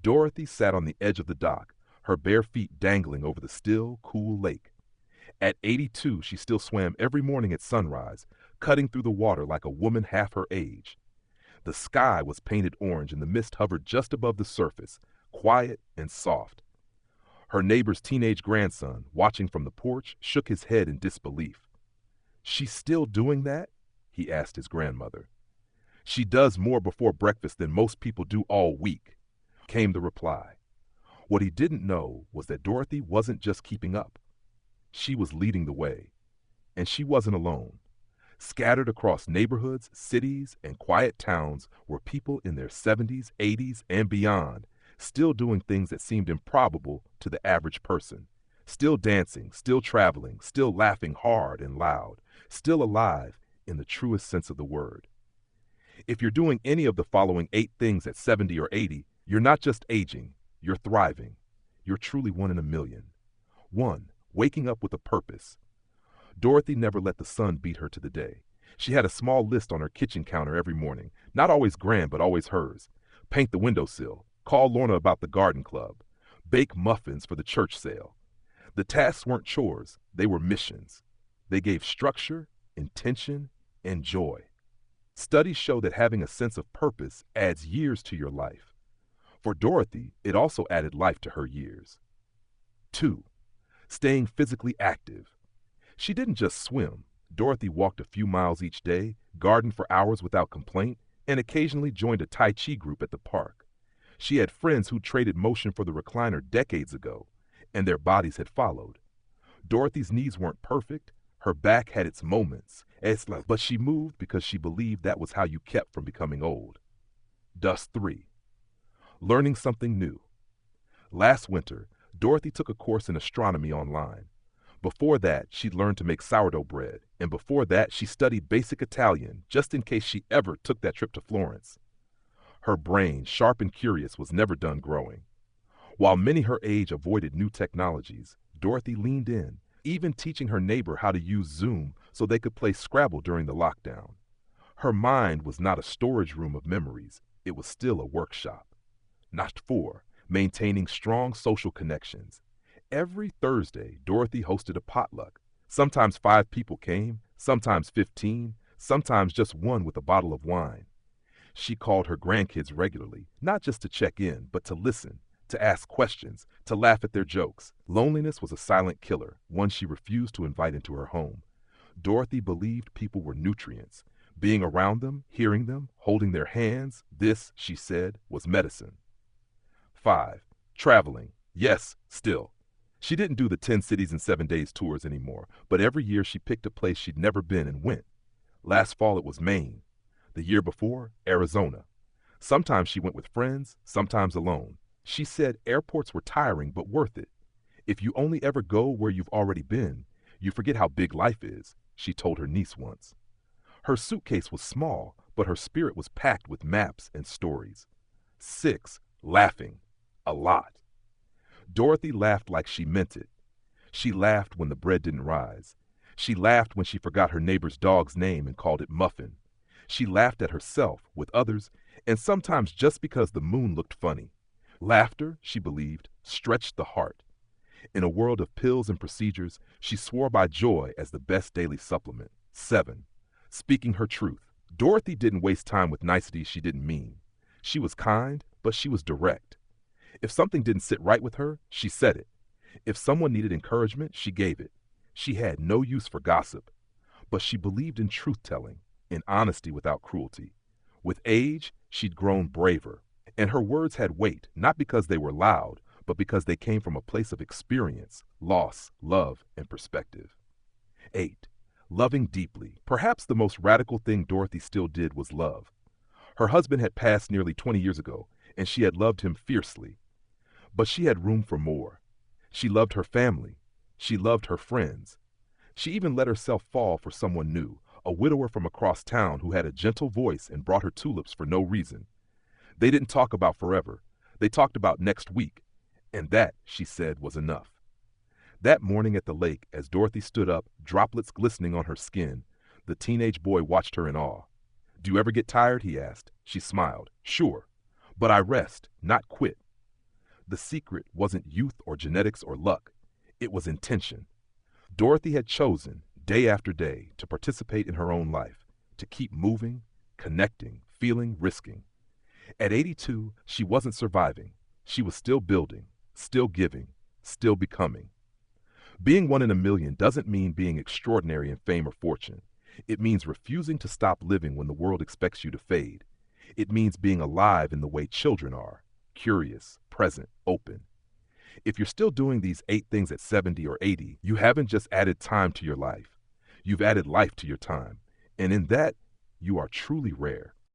Dorothy sat on the edge of the dock, her bare feet dangling over the still, cool lake. At 82, she still swam every morning at sunrise, cutting through the water like a woman half her age. The sky was painted orange and the mist hovered just above the surface, quiet and soft. Her neighbor's teenage grandson, watching from the porch, shook his head in disbelief. "She's still doing that?" he asked his grandmother. "She does more before breakfast than most people do all week," came the reply. What he didn't know was that Dorothy wasn't just keeping up. She was leading the way. And she wasn't alone. Scattered across neighborhoods, cities, and quiet towns were people in their 70s, 80s, and beyond, still doing things that seemed improbable to the average person. Still dancing, still traveling, still laughing hard and loud, still alive in the truest sense of the word. If you're doing any of the following 8 things at 70 or 80, you're not just aging, you're thriving. You're truly one in a million. 1. Waking up with a purpose. Dorothy never let the sun beat her to the day. She had a small list on her kitchen counter every morning, not always grand but always hers. Paint the windowsill, call Lorna about the garden club, bake muffins for the church sale. The tasks weren't chores, they were missions. They gave structure, intention, and joy. Studies show that having a sense of purpose adds years to your life. For Dorothy, it also added life to her years. 2. Staying physically active. She didn't just swim. Dorothy walked a few miles each day, gardened for hours without complaint, and occasionally joined a Tai Chi group at the park. She had friends who traded motion for the recliner decades ago, and their bodies had followed. Dorothy's knees weren't perfect, her back had its moments, but she moved because she believed that was how you kept from becoming old. Thus 3. Learning something new. Last winter, Dorothy took a course in astronomy online. Before that, she'd learned to make sourdough bread, and before that, she studied basic Italian, just in case she ever took that trip to Florence. Her brain, sharp and curious, was never done growing. While many her age avoided new technologies, Dorothy leaned in, even teaching her neighbor how to use Zoom so they could play Scrabble during the lockdown. Her mind was not a storage room of memories, it was still a workshop. Not 4. Maintaining strong social connections. Every Thursday, Dorothy hosted a potluck. Sometimes 5 people came, sometimes 15, sometimes just one with a bottle of wine. She called her grandkids regularly, not just to check in, but to listen, to ask questions, to laugh at their jokes. Loneliness was a silent killer, one she refused to invite into her home. Dorothy believed people were nutrients. Being around them, hearing them, holding their hands, this, she said, was medicine. 5. Traveling. Yes, still. She didn't do the 10 cities in 7 days tours anymore, but every year she picked a place she'd never been and went. Last fall it was Maine. The year before, Arizona. Sometimes she went with friends, sometimes alone. She said airports were tiring but worth it. If you only ever go where you've already been, you forget how big life is, she told her niece once. Her suitcase was small, but her spirit was packed with maps and stories. 6. Laughing. A lot. Dorothy laughed like she meant it. She laughed when the bread didn't rise. She laughed when she forgot her neighbor's dog's name and called it Muffin. She laughed at herself, with others, and sometimes just because the moon looked funny. Laughter, she believed, stretched the heart. In a world of pills and procedures, she swore by joy as the best daily supplement. 7. Speaking her truth. Dorothy didn't waste time with niceties she didn't mean. She was kind, but she was direct. If something didn't sit right with her, she said it. If someone needed encouragement, she gave it. She had no use for gossip, but she believed in truth-telling, in honesty without cruelty. With age, she'd grown braver, and her words had weight, not because they were loud, but because they came from a place of experience, loss, love, and perspective. 8. Loving deeply. Perhaps the most radical thing Dorothy still did was love. Her husband had passed nearly 20 years ago, and she had loved him fiercely. But she had room for more. She loved her family. She loved her friends. She even let herself fall for someone new, a widower from across town who had a gentle voice and brought her tulips for no reason. They didn't talk about forever. They talked about next week. And that, she said, was enough. That morning at the lake, as Dorothy stood up, droplets glistening on her skin, the teenage boy watched her in awe. "Do you ever get tired?" he asked. She smiled. "Sure. But I rest, not quit." The secret wasn't youth or genetics or luck. It was intention. Dorothy had chosen, day after day, to participate in her own life, to keep moving, connecting, feeling, risking. At 82, she wasn't surviving. She was still building, still giving, still becoming. Being one in a million doesn't mean being extraordinary in fame or fortune. It means refusing to stop living when the world expects you to fade. It means being alive in the way children are, curious, present, open. If you're still doing these 8 things at 70 or 80, you haven't just added time to your life. You've added life to your time. And in that, you are truly rare.